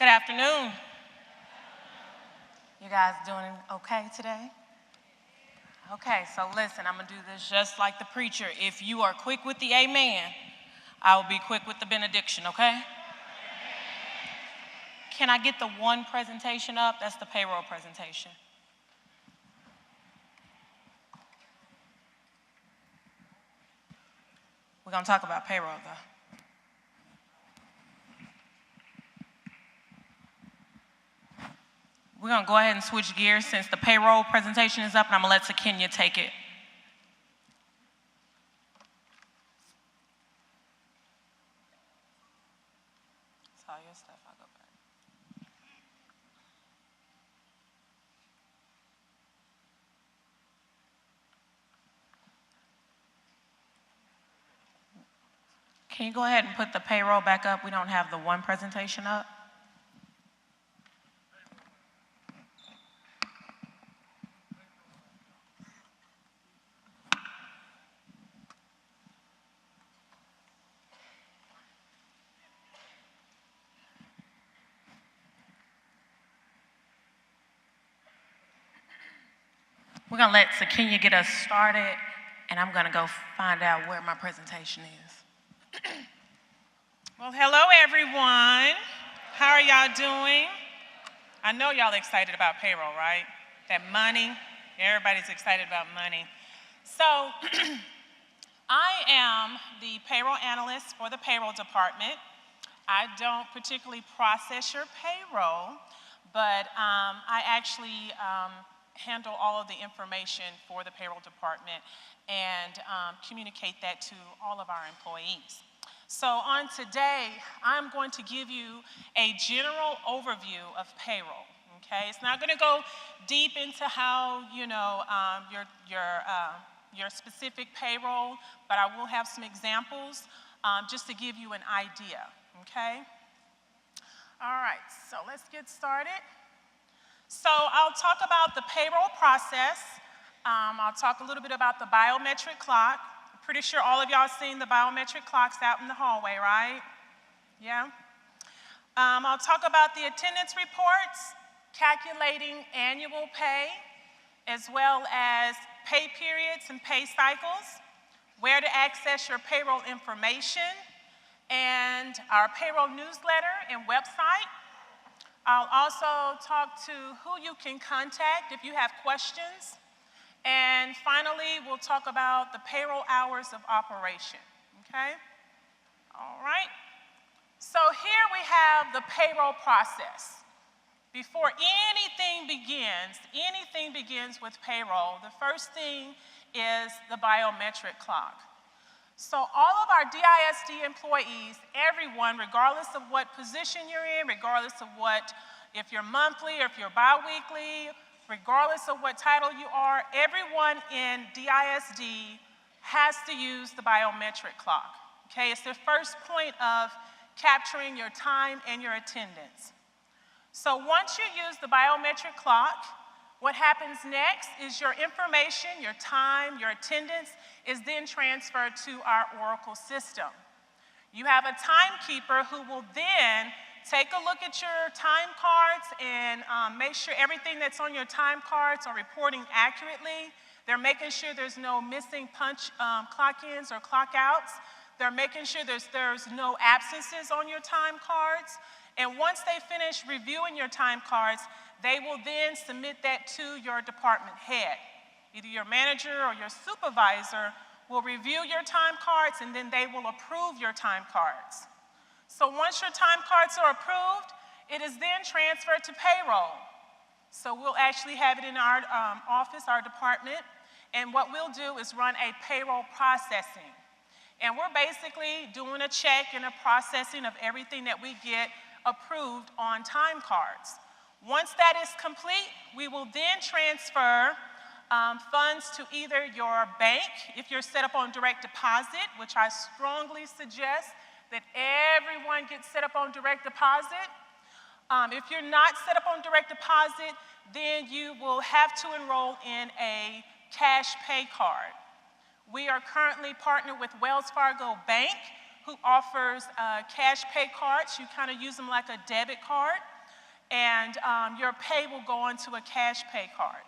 Good afternoon. You guys doing okay today? Okay, so listen, I'm going to do this just like the preacher. If you are quick with the amen, I will be quick with the benediction, okay? Can I get the one presentation up? That's the payroll presentation. We're going to talk about payroll, though. We're going to go ahead and switch gears since the payroll presentation is up, and I'm going to let Sakenya take it. It's all your stuff. I'll go back. Can you go ahead and put the payroll back up? We don't have the one presentation up. We're going to let Sakenya get us started, and I'm going to go find out where my presentation is. Well, hello, everyone. How are y'all doing? I know y'all excited about payroll, right? That money, everybody's excited about money. So I am the payroll analyst for the payroll department. I don't particularly process your payroll, but I actually handle all of the information for the payroll department and communicate that to all of our employees. So on today, I'm going to give you a general overview of payroll, okay? It's not gonna go deep into how, your specific payroll, but I will have some examples just to give you an idea, okay? All right, so let's get started. So I'll talk about the payroll process. I'll talk a little bit about the biometric clock. I'm pretty sure all of y'all seen the biometric clocks out in the hallway, right? Yeah? I'll talk about the attendance reports, calculating annual pay, as well as pay periods and pay cycles, where to access your payroll information, and our payroll newsletter and website. I'll also talk to who you can contact if you have questions. And finally, we'll talk about the payroll hours of operation, okay? All right. So here we have the payroll process. Before anything begins with payroll, the first thing is the biometric clock. So all of our DISD employees, everyone, regardless of what position you're in, regardless of if you're monthly or if you're biweekly, regardless of what title you are, everyone in DISD has to use the biometric clock, okay? It's the first point of capturing your time and your attendance. So once you use the biometric clock, what happens next is your information, your time, your attendance is then transferred to our Oracle system. You have a timekeeper who will then take a look at your time cards and make sure everything that's on your time cards are reporting accurately. They're making sure there's no missing punch clock-ins or clock-outs. They're making sure there's no absences on your time cards. And once they finish reviewing your time cards, they will then submit that to your department head. Either your manager or your supervisor will review your time cards and then they will approve your time cards. So once your time cards are approved, it is then transferred to payroll. So we'll actually have it in our office, our department, and what we'll do is run a payroll processing. And we're basically doing a check and a processing of everything that we get approved on time cards. Once that is complete, we will then transfer funds to either your bank, if you're set up on direct deposit, which I strongly suggest that everyone gets set up on direct deposit. If you're not set up on direct deposit, then you will have to enroll in a cash pay card. We are currently partnered with Wells Fargo Bank, who offers cash pay cards. You kind of use them like a debit card, and your pay will go onto a cash pay card.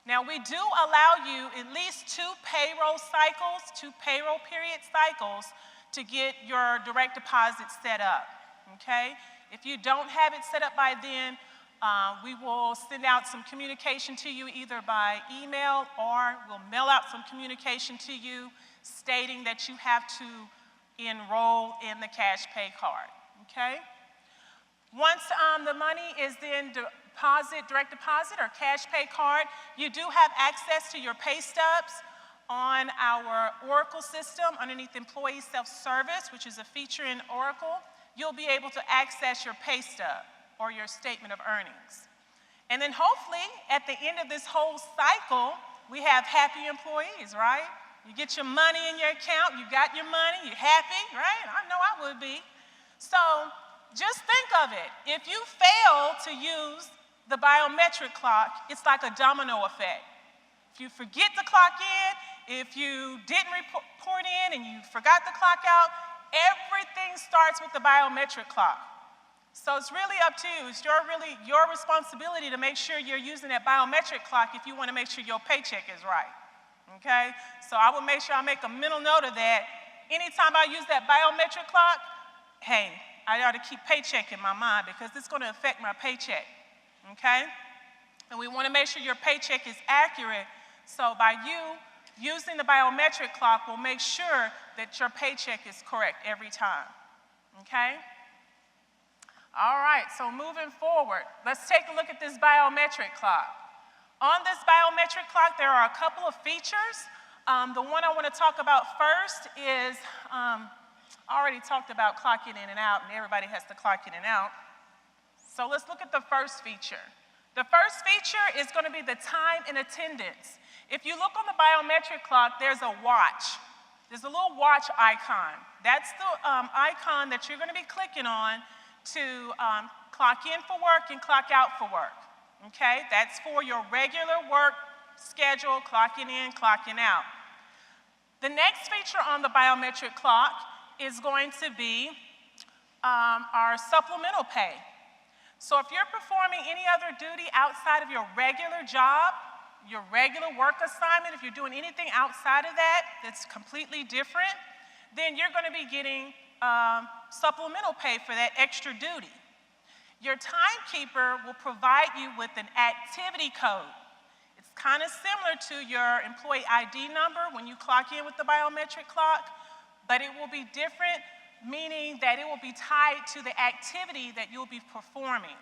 Now, we do allow you at least 2 payroll cycles, 2 payroll period cycles, to get your direct deposit set up, okay? If you don't have it set up by then, we will send out some communication to you either by email, or we'll mail out some communication to you stating that you have to enroll in the cash pay card, okay? Once the money is then direct deposit or cash pay card, you do have access to your pay stubs on our Oracle system underneath Employee Self-Service, which is a feature in Oracle. You'll be able to access your pay stub or your statement of earnings. And then hopefully at the end of this whole cycle, we have happy employees, right? You get your money in your account, you got your money, you're happy, right? I know I would be. So just think of it. If you fail to use the biometric clock, it's like a domino effect. If you forget to clock in, if you didn't report in and you forgot to clock out, everything starts with the biometric clock. So it's really up to you. It's your responsibility to make sure you're using that biometric clock if you want to make sure your paycheck is right, okay? So I will make sure I make a mental note of that. Anytime I use that biometric clock, hey, I ought to keep paycheck in my mind because it's going to affect my paycheck, okay? And we want to make sure your paycheck is accurate. So by you using the biometric clock, we'll make sure that your paycheck is correct every time, okay? All right, so moving forward, let's take a look at this biometric clock. On this biometric clock, there are a couple of features. The one I want to talk about first is, I already talked about clocking in and out, and everybody has to clock in and out. So let's look at the first feature. The first feature is going to be the time and attendance. If you look on the biometric clock, there's a watch. There's a little watch icon. That's the icon that you're going to be clicking on to clock in for work and clock out for work, okay? That's for your regular work schedule, clocking in, clocking out. The next feature on the biometric clock is going to be our supplemental pay. So if you're performing any other duty outside of your regular job, your regular work assignment, if you're doing anything outside of that that's completely different, then you're going to be getting supplemental pay for that extra duty. Your timekeeper will provide you with an activity code. It's kind of similar to your employee ID number when you clock in with the biometric clock, but it will be different, meaning that it will be tied to the activity that you'll be performing.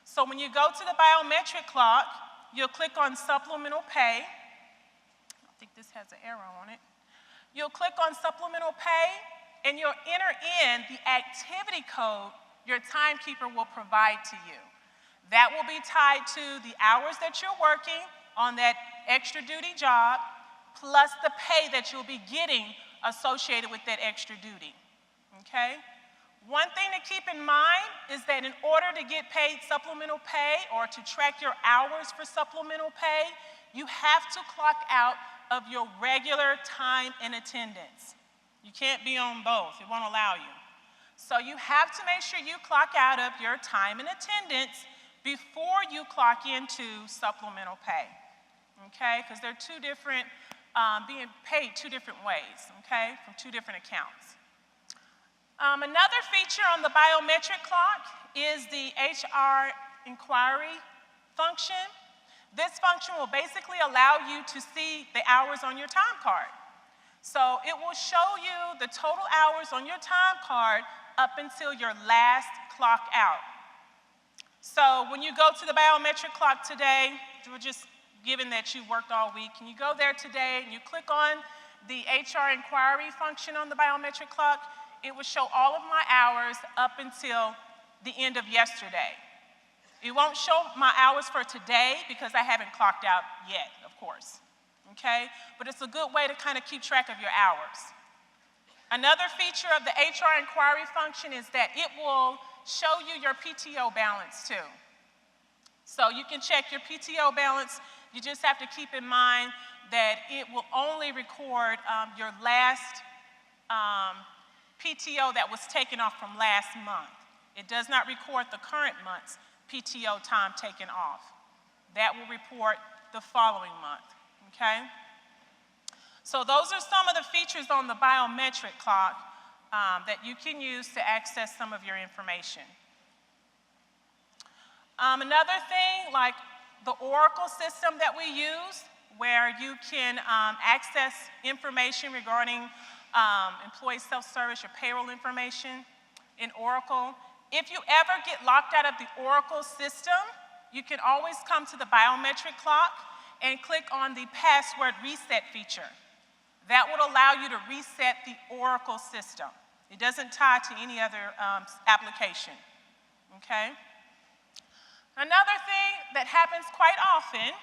So when you go to the biometric clock, you'll click on supplemental pay. I think this has an arrow on it. You'll click on supplemental pay, and you'll enter in the activity code your timekeeper will provide to you. That will be tied to the hours that you're working on that extra duty job, plus the pay that you'll be getting associated with that extra duty, okay? One thing to keep in mind is that in order to get paid supplemental pay or to track your hours for supplemental pay, you have to clock out of your regular time and attendance. You can't be on both. It won't allow you. So you have to make sure you clock out of your time and attendance before you clock into supplemental pay, okay? Because they're two different, being paid two different ways, okay, from two different accounts. Another feature on the biometric clock is the HR inquiry function. This function will basically allow you to see the hours on your time card. So it will show you the total hours on your time card up until your last clock out. So when you go to the biometric clock today, we're just given that you worked all week, and you go there today and you click on the HR inquiry function on the biometric clock, it will show all of my hours up until the end of yesterday. It won't show my hours for today because I haven't clocked out yet, of course, okay? But it's a good way to kind of keep track of your hours. Another feature of the HR inquiry function is that it will show you your PTO balance too. So you can check your PTO balance. You just have to keep in mind that it will only record your last PTO that was taken off from last month. It does not record the current month's PTO time taken off. That will report the following month, okay? So those are some of the features on the biometric clock that you can use to access some of your information. Another thing, like the Oracle system that we use, where you can access information regarding employee self-service, your payroll information in Oracle. If you ever get locked out of the Oracle system, you can always come to the biometric clock and click on the password reset feature. That would allow you to reset the Oracle system. It doesn't tie to any other application, okay? Another thing that happens quite often,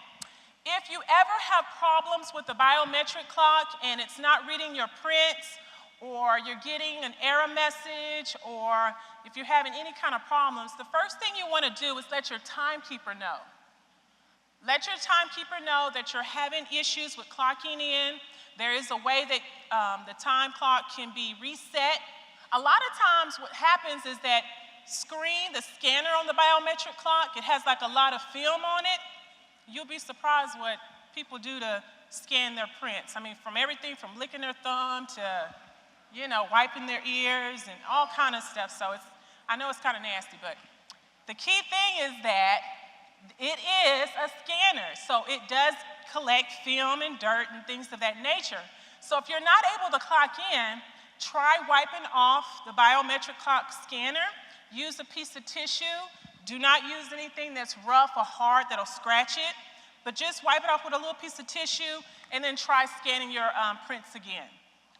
if you ever have problems with the biometric clock and it's not reading your prints, or you're getting an error message, or if you're having any kind of problems, the first thing you want to do is let your timekeeper know. Let your timekeeper know that you're having issues with clocking in. There is a way that the time clock can be reset. A lot of times what happens is that the scanner on the biometric clock, it has like a lot of film on it. You'll be surprised what people do to scan their prints. I mean, from everything from licking their thumb to, you know, wiping their ears and all kind of stuff. So I know it's kind of nasty, but the key thing is that it is a scanner. So it does collect film and dirt and things of that nature. So if you're not able to clock in, try wiping off the biometric clock scanner. Use a piece of tissue. Do not use anything that's rough or hard that'll scratch it, but just wipe it off with a little piece of tissue and then try scanning your prints again.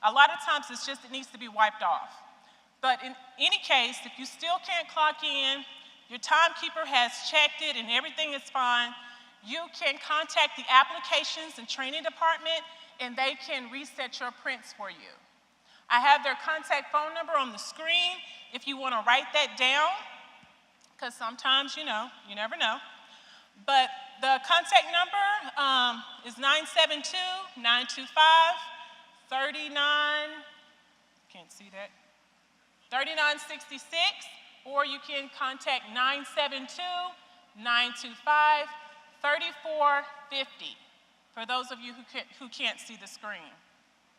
A lot of times it's just it needs to be wiped off. But in any case, if you still can't clock in, your timekeeper has checked it and everything is fine, you can contact the applications and training department and they can reset your prints for you. I have their contact phone number on the screen if you want to write that down, because sometimes, you know, you never know. But the contact number is 972-925-39, can't see that, 3966, or you can contact 972-925-3450 for those of you who can't see the screen,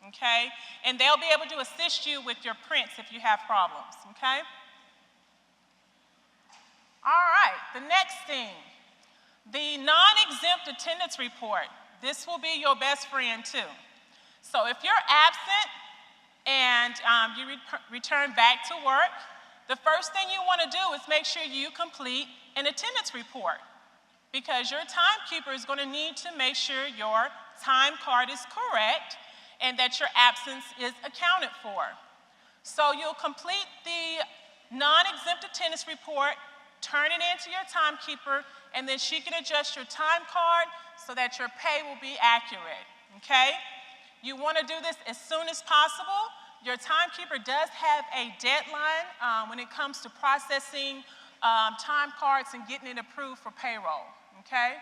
okay? And they'll be able to assist you with your prints if you have problems, okay? All right, the next thing, the non-exempt attendance report. This will be your best friend too. So if you're absent and you return back to work, the first thing you want to do is make sure you complete an attendance report, because your timekeeper is going to need to make sure your time card is correct and that your absence is accounted for. So you'll complete the non-exempt attendance report, turn it in to your timekeeper, and then she can adjust your time card so that your pay will be accurate, okay? You want to do this as soon as possible. Your timekeeper does have a deadline when it comes to processing time cards and getting it approved for payroll, okay?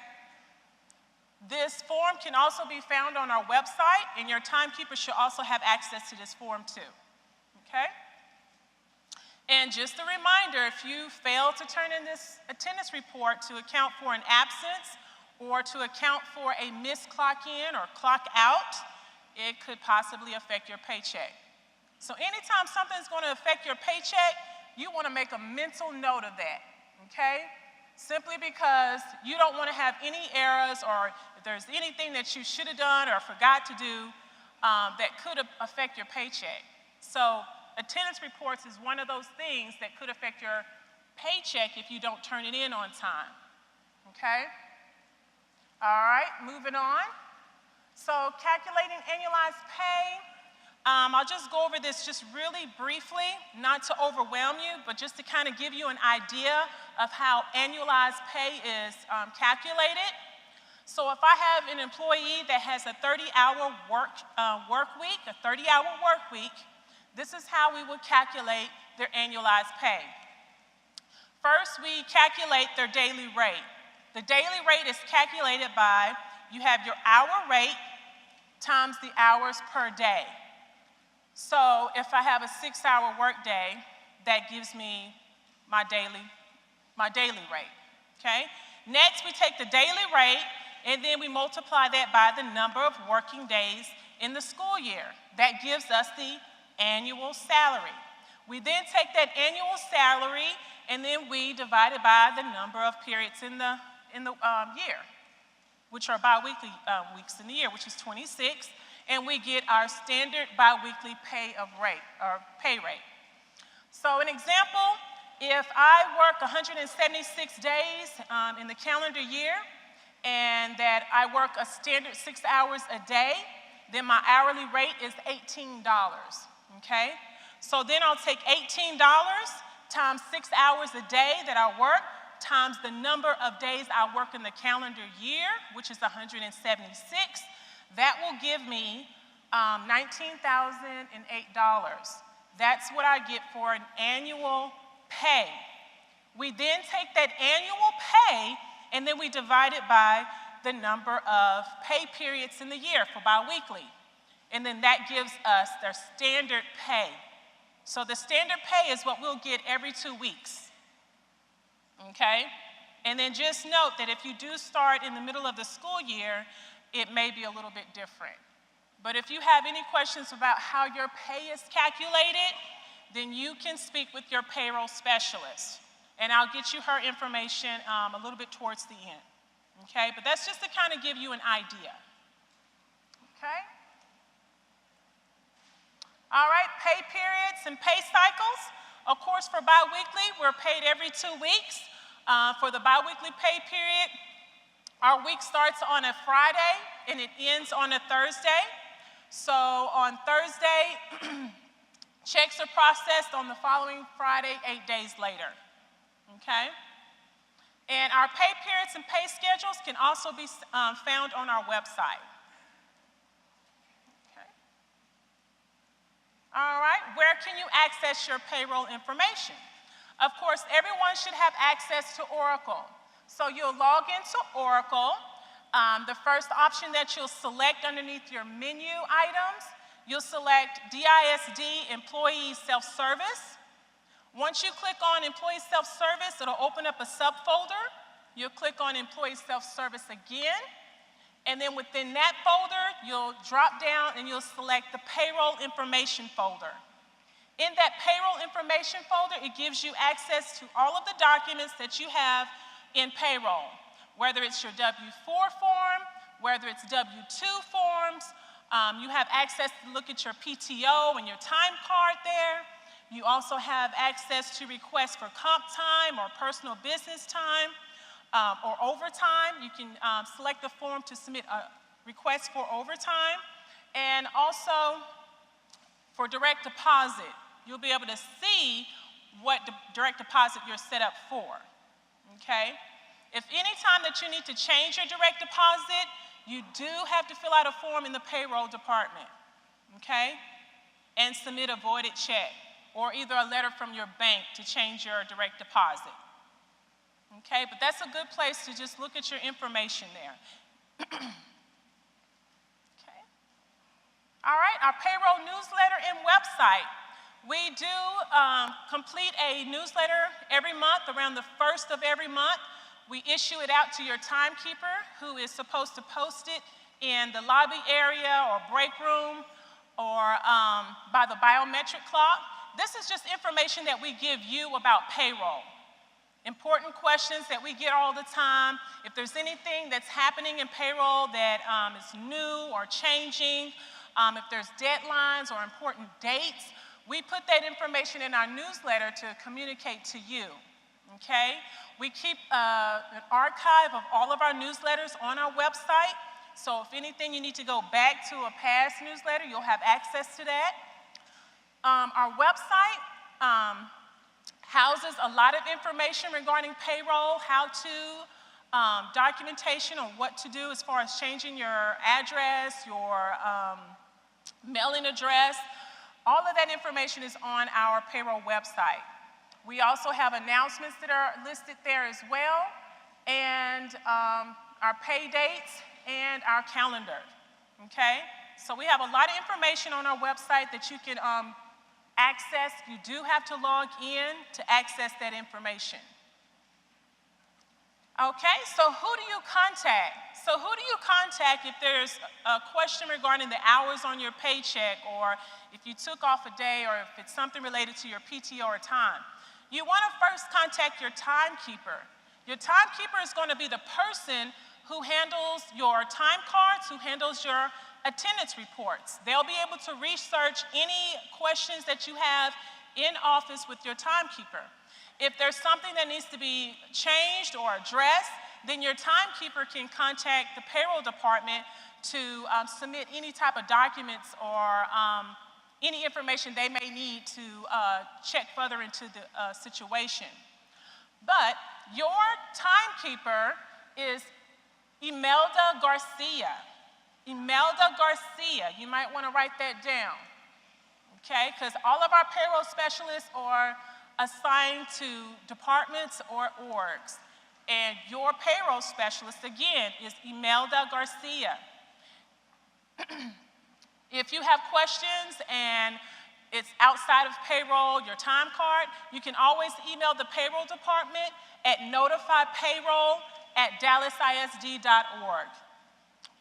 This form can also be found on our website, and your timekeeper should also have access to this form too, okay? And just a reminder, if you fail to turn in this attendance report to account for an absence or to account for a missed clock in or clock out, it could possibly affect your paycheck. So anytime something's going to affect your paycheck, you want to make a mental note of that, okay? Simply because you don't want to have any errors, or if there's anything that you should have done or forgot to do that could affect your paycheck. So attendance reports is one of those things that could affect your paycheck if you don't turn it in on time, okay? All right, moving on. So calculating annualized pay, I'll just go over this just really briefly, not to overwhelm you, but just to kind of give you an idea of how annualized pay is calculated. So if I have an employee that has a 30-hour work week, this is how we would calculate their annualized pay. First, we calculate their daily rate. The daily rate is calculated by, you have your hour rate times the hours per day. So if I have a 6-hour workday, that gives me my daily rate, okay? Next, we take the daily rate, and then we multiply that by the number of working days in the school year. That gives us the annual salary. We then take that annual salary, and then we divide it by the number of periods in the year, which are biweekly weeks in the year, which is 26, and we get our standard biweekly pay rate. So an example, if I work 176 days in the calendar year, and that I work a standard 6 hours a day, then my hourly rate is $18, okay? So then I'll take $18 times 6 hours a day that I work, times the number of days I work in the calendar year, which is 176. That will give me $19,008. That's what I get for an annual pay. We then take that annual pay and then we divide it by the number of pay periods in the year for biweekly. And then that gives us their standard pay. So the standard pay is what we'll get every 2 weeks. Okay? And then just note that if you do start in the middle of the school year, it may be a little bit different. But if you have any questions about how your pay is calculated, then you can speak with your payroll specialist. And I'll get you her information a little bit towards the end. Okay? But that's just to kind of give you an idea. Okay? All right, pay periods and pay cycles. Of course, for biweekly, we're paid every 2 weeks. For the biweekly pay period, our week starts on a Friday and it ends on a Thursday. So on Thursday, checks are processed on the following Friday, 8 days later. Okay? And our pay periods and pay schedules can also be found on our website. Okay. All right, where can you access your payroll information? Of course, everyone should have access to Oracle. So you'll log into Oracle. The first option that you'll select underneath your menu items, you'll select DISD Employee Self-Service. Once you click on Employee Self-Service, it'll open up a subfolder. You'll click on Employee Self-Service again. And then within that folder, you'll drop down and you'll select the Payroll Information folder. In that Payroll Information folder, it gives you access to all of the documents that you have in payroll, whether it's your W-4 form, whether it's W-2 forms. You have access to look at your PTO and your time card there. You also have access to requests for comp time or personal business time or overtime. You can select the form to submit a request for overtime. And also for direct deposit, you'll be able to see what direct deposit you're set up for, okay? If any time that you need to change your direct deposit, you do have to fill out a form in the payroll department, okay? And submit a voided check or either a letter from your bank to change your direct deposit, okay? But that's a good place to just look at your information there. Okay. All right, our payroll newsletter and website. We do complete a newsletter every month, around the 1st of every month. We issue it out to your timekeeper, who is supposed to post it in the lobby area or break room or by the biometric clock. This is just information that we give you about payroll. Important questions that we get all the time. If there's anything that's happening in payroll that is new or changing, if there's deadlines or important dates, we put that information in our newsletter to communicate to you, okay? We keep an archive of all of our newsletters on our website, so if anything you need to go back to a past newsletter, you'll have access to that. Our website houses a lot of information regarding payroll, how to, documentation on what to do as far as changing your address, your mailing address. All of that information is on our payroll website. We also have announcements that are listed there as well, and our pay dates and our calendar, okay? So we have a lot of information on our website that you can access. You do have to log in to access that information. Okay, so who do you contact? So who do you contact if there's a question regarding the hours on your paycheck, or if you took off a day, or if it's something related to your PTO or time? You want to first contact your timekeeper. Your timekeeper is going to be the person who handles your time cards, who handles your attendance reports. They'll be able to research any questions that you have in office with your timekeeper. If there's something that needs to be changed or addressed, then your timekeeper can contact the payroll department to submit any type of documents or any information they may need to check further into the situation. But your timekeeper is Imelda Garcia. Imelda Garcia. You might want to write that down, okay? Because all of our payroll specialists are assigned to departments or orgs. And your payroll specialist, again, is Imelda Garcia. If you have questions and it's outside of payroll, your time card, you can always email the payroll department at notifypayroll@dallasisd.org.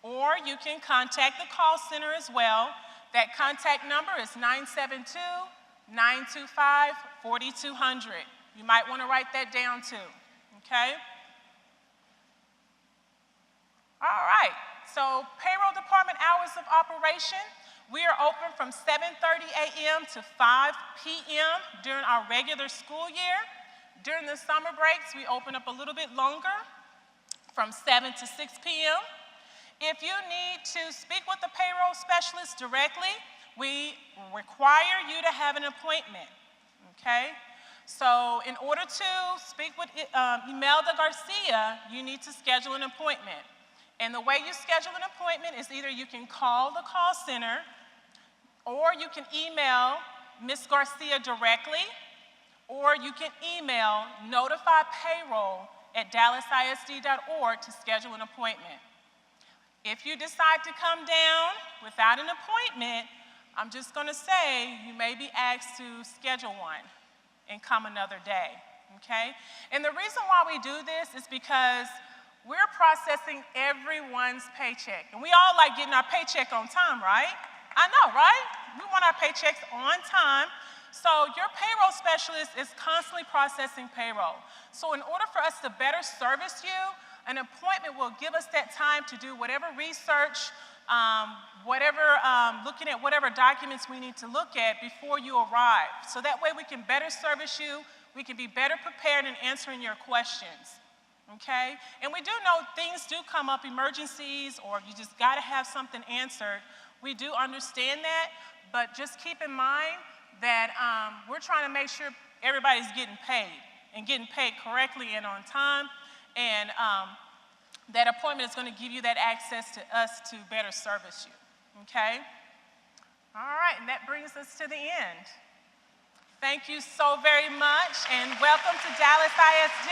Or you can contact the call center as well. That contact number is 972-925-4200. You might want to write that down too, okay? All right, so payroll department hours of operation. We are open from 7:30 a.m. to 5 p.m. during our regular school year. During the summer breaks, we open up a little bit longer from 7 to 6 p.m. If you need to speak with the payroll specialist directly, we require you to have an appointment, okay? So in order to speak with Imelda Garcia, you need to schedule an appointment. And the way you schedule an appointment is either you can call the call center or you can email Ms. Garcia directly, or you can email notifypayroll@dallasisd.org to schedule an appointment. If you decide to come down without an appointment, I'm just going to say you may be asked to schedule one and come another day, okay? And the reason why we do this is because we're processing everyone's paycheck. And we all like getting our paycheck on time, right? I know, right? We want our paychecks on time. So your payroll specialist is constantly processing payroll. So in order for us to better service you, an appointment will give us that time to do whatever research, looking at whatever documents we need to look at before you arrive. So that way we can better service you, we can be better prepared in answering your questions, okay? And we do know things do come up, emergencies, or you just gotta have something answered. We do understand that, but just keep in mind that we're trying to make sure everybody's getting paid and getting paid correctly and on time. And that appointment is going to give you that access to us to better service you, okay? All right, and that brings us to the end. Thank you so very much, and welcome to Dallas ISD.